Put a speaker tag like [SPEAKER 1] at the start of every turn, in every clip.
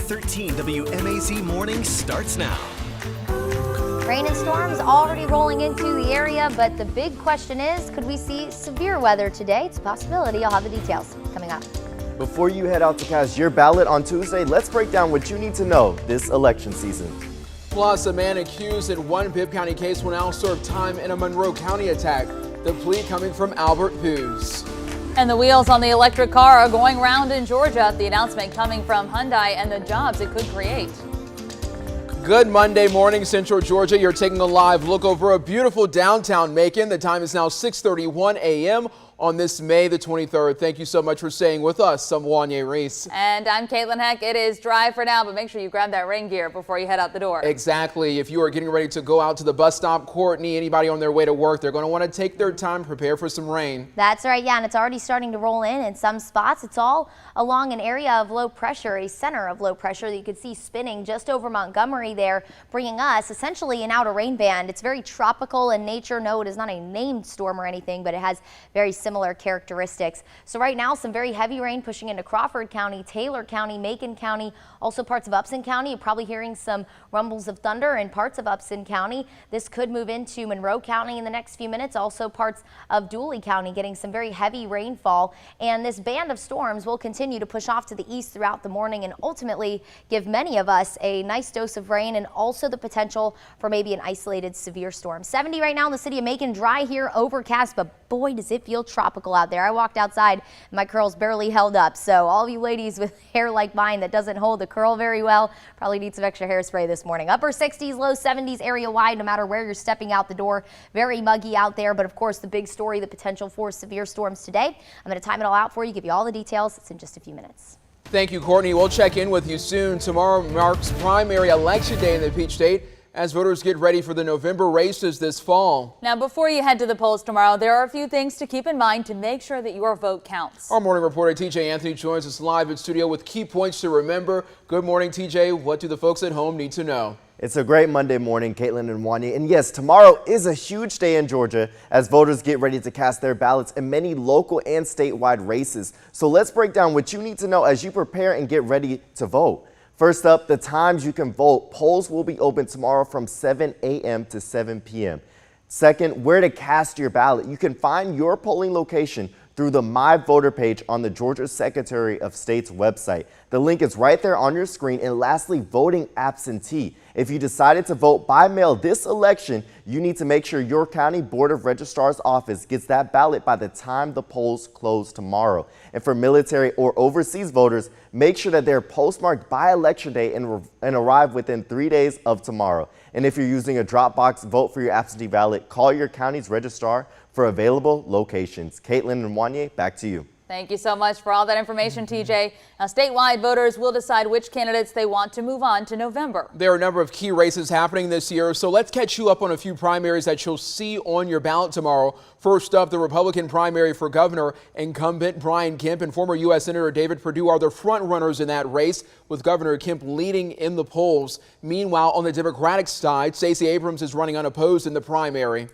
[SPEAKER 1] 9:13 WMAZ Morning starts now.
[SPEAKER 2] Rain and storms already rolling into the area, but the big question is, could we see severe weather today? It's a possibility. I'll have the details coming up.
[SPEAKER 3] Before you head out to cast your ballot on Tuesday, let's break down what you need to know this election season.
[SPEAKER 4] Plus, a man accused in one Bibb County case will now serve time in a Monroe County attack. The plea coming from Albert Hughes.
[SPEAKER 5] And the wheels on the electric car are going round in Georgia. The announcement coming from Hyundai and the jobs it could create.
[SPEAKER 4] Good Monday morning, Central Georgia. You're taking a live look over a beautiful downtown Macon. The time is now 6:31 a.m. on this May the 23rd. Thank you so much for staying with us. I'm Wanye Reese.
[SPEAKER 5] And I'm Caitlin Heck. It is dry for now, but make sure you grab that rain gear before you head out the door.
[SPEAKER 4] Exactly. If you are getting ready to go out to the bus stop, Courtney, anybody on their way to work, they're going to want to take their time, prepare for some rain.
[SPEAKER 2] That's right, yeah, and it's already starting to roll in some spots. It's all along an area of low pressure, a center of low pressure that you could see spinning just over Montgomery there, bringing us essentially an outer rain band. It's very tropical in nature. No, it is not a named storm or anything, but it has very similar characteristics. So right now, some very heavy rain pushing into Crawford County, Taylor County, Macon County, also parts of Upson County. You're probably hearing some rumbles of thunder in parts of Upson County. This could move into Monroe County in the next few minutes. Also parts of Dooley County getting some very heavy rainfall. And this band of storms will continue to push off to the east throughout the morning and ultimately give many of us a nice dose of rain and also the potential for maybe an isolated severe storm. 70 right now in the city of Macon, dry here, overcast, but boy, does it feel tropical out there. I walked outside and my curls barely held up. So all of you ladies with hair like mine that doesn't hold the curl very well, probably need some extra hairspray this morning. Upper 60s, low 70s area wide, no matter where you're stepping out the door. Very muggy out there. But of course, the big story, the potential for severe storms today. I'm going to time it all out for you, give you all the details. It's in just a few minutes.
[SPEAKER 4] Thank you, Courtney. We'll check in with you soon. Tomorrow marks primary election day in the Peach State as voters get ready for the November races this fall.
[SPEAKER 5] Now, before you head to the polls tomorrow, there are a few things to keep in mind to make sure that your vote counts.
[SPEAKER 4] Our morning reporter TJ Anthony joins us live in studio with key points to remember. Good morning, TJ. What do the folks at home need to know?
[SPEAKER 3] It's a great Monday morning, Caitlin and Wanye. And yes, tomorrow is a huge day in Georgia as voters get ready to cast their ballots in many local and statewide races. So let's break down what you need to know as you prepare and get ready to vote. First up, the times you can vote. Polls will be open tomorrow from 7 a.m. to 7 p.m. Second, where to cast your ballot. You can find your polling location through the My Voter page on the Georgia Secretary of State's website. The link is right there on your screen. And lastly, voting absentee. If you decided to vote by mail this election, you need to make sure your County Board of Registrar's office gets that ballot by the time the polls close tomorrow. And for military or overseas voters, make sure that they're postmarked by Election Day and arrive within 3 days of tomorrow. And if you're using a Dropbox vote for your absentee ballot, call your county's registrar for available locations. Caitlin and Wanye, back to you.
[SPEAKER 5] Thank you so much for all that information, TJ. Now, statewide voters will decide which candidates they want to move on to November.
[SPEAKER 4] There are a number of key races happening this year, so let's catch you up on a few primaries that you'll see on your ballot tomorrow. First up, the Republican primary for governor. Incumbent Brian Kemp and former U.S. Senator David Perdue are the front runners in that race, with Governor Kemp leading in the polls. Meanwhile, on the Democratic side, Stacey Abrams is running unopposed in the primary.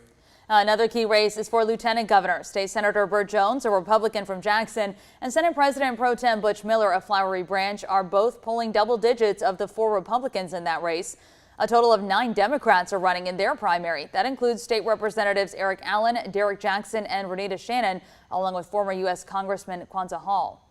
[SPEAKER 5] Another key race is for Lieutenant Governor. State Senator Burt Jones, a Republican from Jackson, and Senate President Pro Tem Butch Miller of Flowery Branch are both polling double digits of the 4 Republicans in that race. A total of 9 Democrats are running in their primary. That includes State Representatives Eric Allen, Derek Jackson, and Renita Shannon, along with former U.S. Congressman Kwanzaa Hall.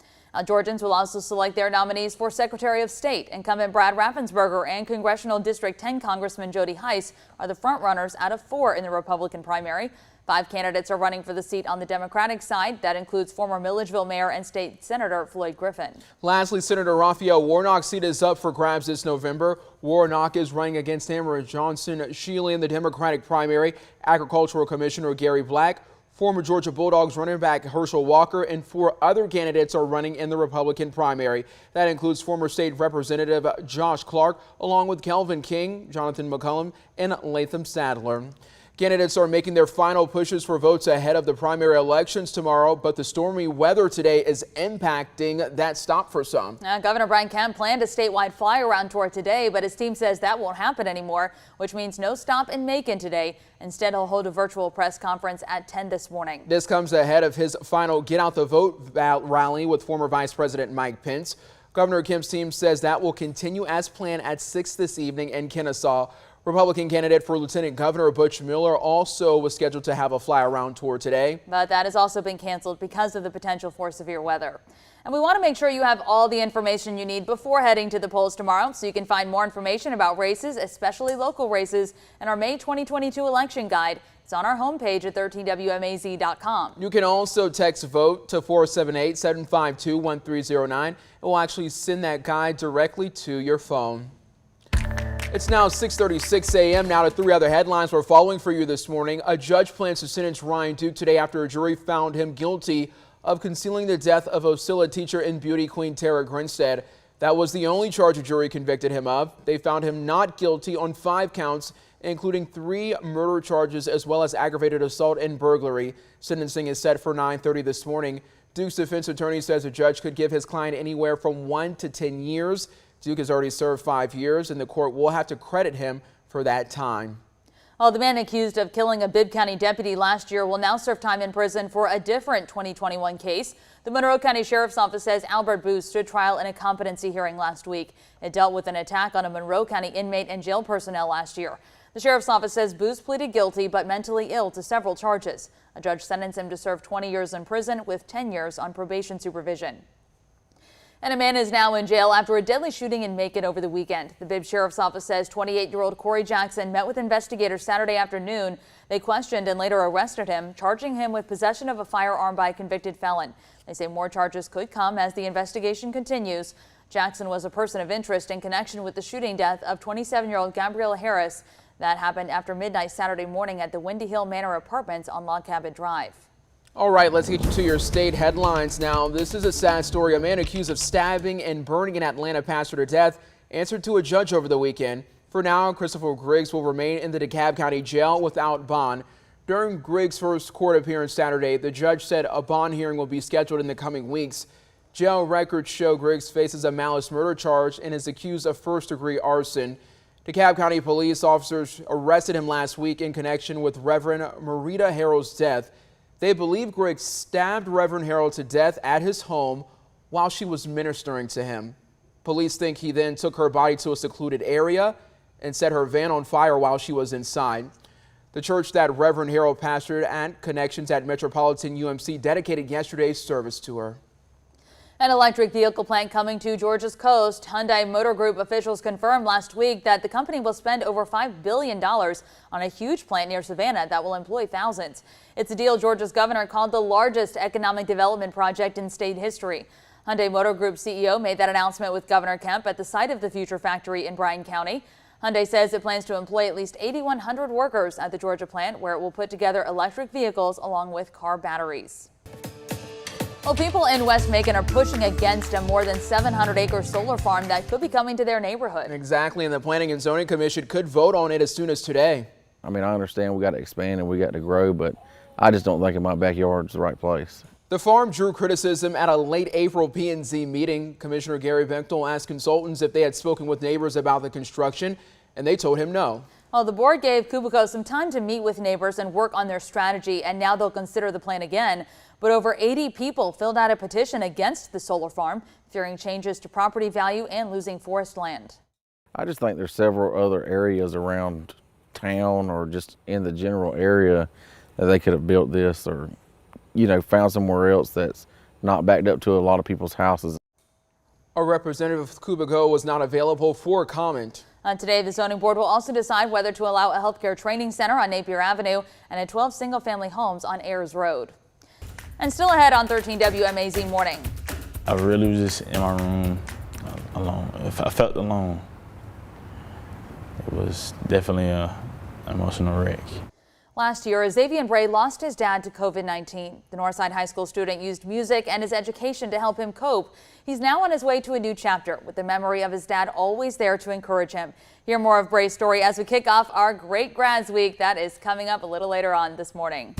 [SPEAKER 5] Georgians will also select their nominees for Secretary of State. Incumbent Brad Raffensperger and Congressional District 10 Congressman Jody Hice are the frontrunners out of 4 in the Republican primary. 5 candidates are running for the seat on the Democratic side. That includes former Milledgeville Mayor and State Senator Floyd Griffin.
[SPEAKER 4] Lastly, Senator Raphael Warnock's seat is up for grabs this November. Warnock is running against Tamara Johnson-Shealy in the Democratic primary. Agricultural Commissioner Gary Black, former Georgia Bulldogs running back Herschel Walker, and 4 other candidates are running in the Republican primary. That includes former state representative Josh Clark, along with Kelvin King, Jonathan McCullum, and Latham Sadler. Candidates are making their final pushes for votes ahead of the primary elections tomorrow, but the stormy weather today is impacting that stop for some.
[SPEAKER 5] Governor Brian Kemp planned a statewide fly-around tour today, but his team says that won't happen anymore, which means no stop in Macon today. Instead, he'll hold a virtual press conference at 10 this morning.
[SPEAKER 4] This comes ahead of his final Get Out the Vote rally with former Vice President Mike Pence. Governor Kemp's team says that will continue as planned at 6 this evening in Kennesaw. Republican candidate for Lieutenant Governor Butch Miller also was scheduled to have a fly-around tour today.
[SPEAKER 5] But that has also been canceled because of the potential for severe weather. And we want to make sure you have all the information you need before heading to the polls tomorrow, so you can find more information about races, especially local races, in our May 2022 election guide. It's on our homepage at 13WMAZ.com.
[SPEAKER 4] You can also text VOTE to 478-752-1309. It will actually send that guide directly to your phone. It's now 6:36 a.m. Now to three other headlines we're following for you this morning. A judge plans to sentence Ryan Duke today after a jury found him guilty of concealing the death of Osceola teacher and beauty queen Tara Grinstead. That was the only charge a jury convicted him of. They found him not guilty on 5 counts, including 3 murder charges as well as aggravated assault and burglary. Sentencing is set for 9:30 this morning. Duke's defense attorney says a judge could give his client anywhere from 1 to 10 years. Duke has already served 5 years, and the court will have to credit him for that time.
[SPEAKER 5] Well, the man accused of killing a Bibb County deputy last year will now serve time in prison for a different 2021 case. The Monroe County Sheriff's Office says Albert Booth stood trial in a competency hearing last week. It dealt with an attack on a Monroe County inmate and jail personnel last year. The Sheriff's Office says Booth pleaded guilty but mentally ill to several charges. A judge sentenced him to serve 20 years in prison with 10 years on probation supervision. And a man is now in jail after a deadly shooting in Macon over the weekend. The Bibb Sheriff's Office says 28-year-old Corey Jackson met with investigators Saturday afternoon. They questioned and later arrested him, charging him with possession of a firearm by a convicted felon. They say more charges could come as the investigation continues. Jackson was a person of interest in connection with the shooting death of 27-year-old Gabriella Harris. That happened after midnight Saturday morning at the Windy Hill Manor Apartments on Log Cabin Drive.
[SPEAKER 4] All right, let's get you to your state headlines now. This is a sad story. A man accused of stabbing and burning an Atlanta pastor to death answered to a judge over the weekend. For now, Christopher Griggs will remain in the DeKalb County Jail without bond. During Griggs' first court appearance Saturday, the judge said a bond hearing will be scheduled in the coming weeks. Jail records show Griggs faces a malice murder charge and is accused of first-degree arson. DeKalb County police officers arrested him last week in connection with Reverend Marita Harrell's death. They believe Griggs stabbed Reverend Harrell to death at his home while she was ministering to him. Police think he then took her body to a secluded area and set her van on fire while she was inside. The church that Reverend Harrell pastored at Connections at Metropolitan UMC dedicated yesterday's service to her.
[SPEAKER 5] An electric vehicle plant coming to Georgia's coast. Hyundai Motor Group officials confirmed last week that the company will spend over $5 billion on a huge plant near Savannah that will employ thousands. It's a deal Georgia's governor called the largest economic development project in state history. Hyundai Motor Group CEO made that announcement with Governor Kemp at the site of the future factory in Bryan County. Hyundai says it plans to employ at least 8,100 workers at the Georgia plant, where it will put together electric vehicles along with car batteries. Well, people in West Macon are pushing against a more than 700-acre solar farm that could be coming to their neighborhood.
[SPEAKER 4] Exactly, and the Planning and Zoning Commission could vote on it as soon as today.
[SPEAKER 6] I mean, I understand we got to expand and we got to grow, but I just don't think in my backyard is the right place.
[SPEAKER 4] The farm drew criticism at a late April P&Z meeting. Commissioner Gary Bechtel asked consultants if they had spoken with neighbors about the construction, and they told him no.
[SPEAKER 5] Well, the board gave Kubico some time to meet with neighbors and work on their strategy, and now they'll consider the plan again. But over 80 people filled out a petition against the solar farm, fearing changes to property value and losing forest land.
[SPEAKER 6] I just think there's several other areas around town or just in the general area that they could have built this or, you know, found somewhere else that's not backed up to a lot of people's houses.
[SPEAKER 4] A representative of Kubico was not available for comment.
[SPEAKER 5] Today, the zoning board will also decide whether to allow a healthcare training center on Napier Avenue and 12 single-family homes on Ayers Road. And still ahead on 13 WMAZ Morning.
[SPEAKER 7] I really was just in my room alone. If I felt alone, it was definitely an emotional wreck.
[SPEAKER 5] Last year, Xavier Bray lost his dad to COVID-19. The Northside High School student used music and his education to help him cope. He's now on his way to a new chapter with the memory of his dad always there to encourage him. Hear more of Bray's story as we kick off our Great Grads Week. That is coming up a little later on this morning.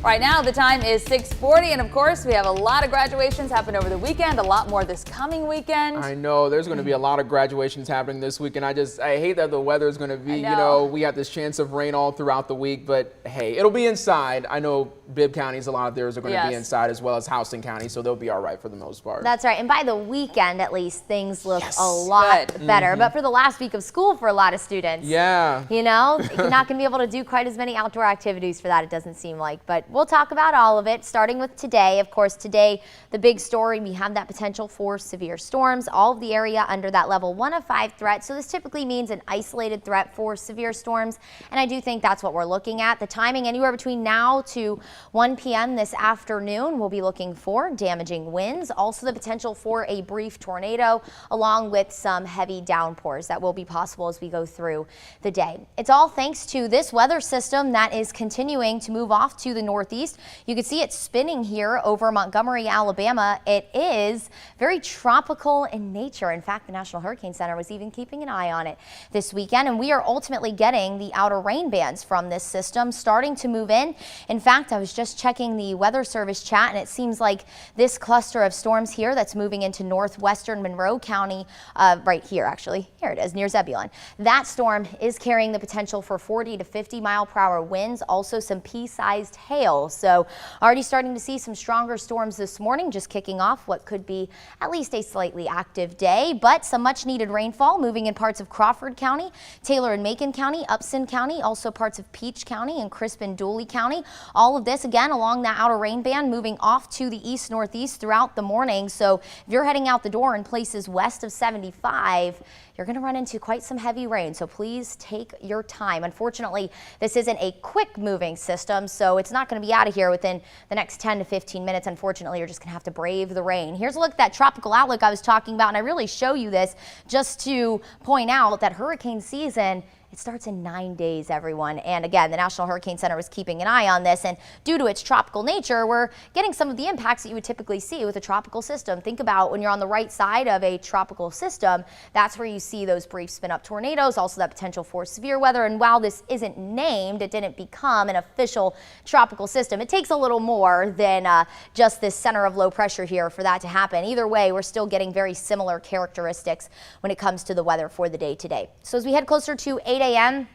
[SPEAKER 5] Right now, the time is 6:40, and of course, we have a lot of graduations happen over the weekend, a lot more this coming weekend.
[SPEAKER 4] I know there's going to be a lot of graduations happening this weekend. I hate that the weather is going to be, we have this chance of rain all throughout the week, but hey, it'll be inside. I know Bibb counties, a lot of theirs are going to be inside, as well as Houston County, so they'll be all right for the most part.
[SPEAKER 2] That's right, and by the weekend, at least, things look a lot better. But for the last week of school for a lot of students, you're not going to be able to do quite as many outdoor activities for that, it doesn't seem like. But we'll talk about all of it, starting with today. Of course, today, the big story, we have that potential for severe storms. All of the area under that level 1 of 5 threat. So this typically means an isolated threat for severe storms. And I do think that's what we're looking at. The timing anywhere between now to 1 p.m. this afternoon, we'll be looking for damaging winds. Also the potential for a brief tornado, along with some heavy downpours that will be possible as we go through the day. It's all thanks to this weather system that is continuing to move off to the northeast. You can see it spinning here over Montgomery, Alabama. It is very tropical in nature. In fact, the National Hurricane Center was even keeping an eye on it this weekend, and we are ultimately getting the outer rain bands from this system starting to move in. In fact, I was just checking the Weather Service chat, and it seems like this cluster of storms here that's moving into northwestern Monroe County, right here actually, here it is, near Zebulon. That storm is carrying the potential for 40 to 50 mile-per-hour winds, also some pea-sized hail. So already starting to see some stronger storms this morning, just kicking off what could be at least a slightly active day, but some much needed rainfall moving in parts of Crawford County, Taylor and Macon County, Upson County, also parts of Peach County and Crisp and Dooley County. All of this again along that outer rain band moving off to the east northeast throughout the morning. So if you're heading out the door in places west of 75, you're going to run into quite some heavy rain, so please take your time. Unfortunately, this isn't a quick moving system, so it's not going to be out of here within the next 10 to 15 minutes. Unfortunately, you're just going to have to brave the rain. Here's a look at that tropical outlook I was talking about, and I really show you this just to point out that hurricane season, it starts in 9 days, everyone. And again, the National Hurricane Center was keeping an eye on this, and due to its tropical nature, we're getting some of the impacts that you would typically see with a tropical system. Think about when you're on the right side of a tropical system, that's where you see those brief spin-up tornadoes, also that potential for severe weather. And while this isn't named, it didn't become an official tropical system. It takes a little more than just this center of low pressure here for that to happen. Either way, we're still getting very similar characteristics when it comes to the weather for the day today. So as we head closer to 8 a.m.,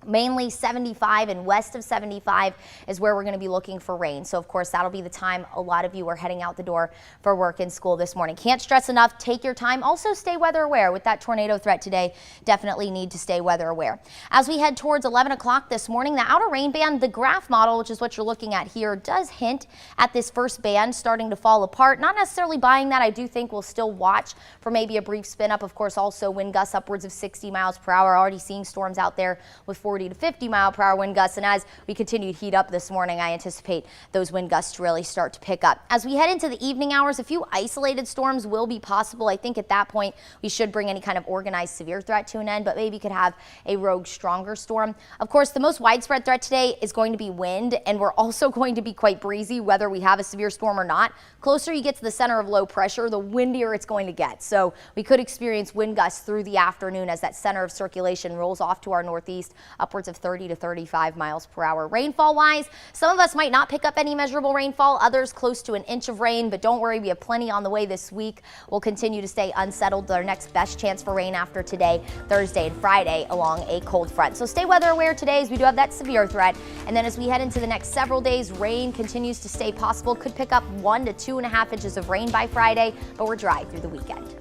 [SPEAKER 2] mainly 75 and west of 75 is where we're going to be looking for rain. So of course that'll be the time a lot of you are heading out the door for work and school this morning. Can't stress enough, take your time. Also stay weather aware with that tornado threat today. Definitely need to stay weather aware. As we head towards 11 o'clock this morning, the outer rain band, the graph model, which is what you're looking at here, does hint at this first band starting to fall apart. Not necessarily buying that. I do think we'll still watch for maybe a brief spin up. Of course, also wind gusts upwards of 60 miles per hour. Already seeing storms out there with 40 to 50 mile-per-hour wind gusts, and as we continue to heat up this morning, I anticipate those wind gusts to really start to pick up. As we head into the evening hours, a few isolated storms will be possible. I think at that point we should bring any kind of organized severe threat to an end, but maybe could have a rogue stronger storm. Of course, the most widespread threat today is going to be wind, and we're also going to be quite breezy whether we have a severe storm or not. Closer you get to the center of low pressure, the windier it's going to get. So we could experience wind gusts through the afternoon as that center of circulation rolls off to our northeast, upwards of 30 to 35 miles per hour. Rainfall wise, some of us might not pick up any measurable rainfall, others close to an inch of rain, but don't worry, we have plenty on the way this week. We'll continue to stay unsettled. Our next best chance for rain after today, Thursday and Friday along a cold front. So stay weather aware today as we do have that severe threat. And then as we head into the next several days, rain continues to stay possible. Could pick up 1 to 2.5 inches of rain by Friday, but we're dry through the weekend.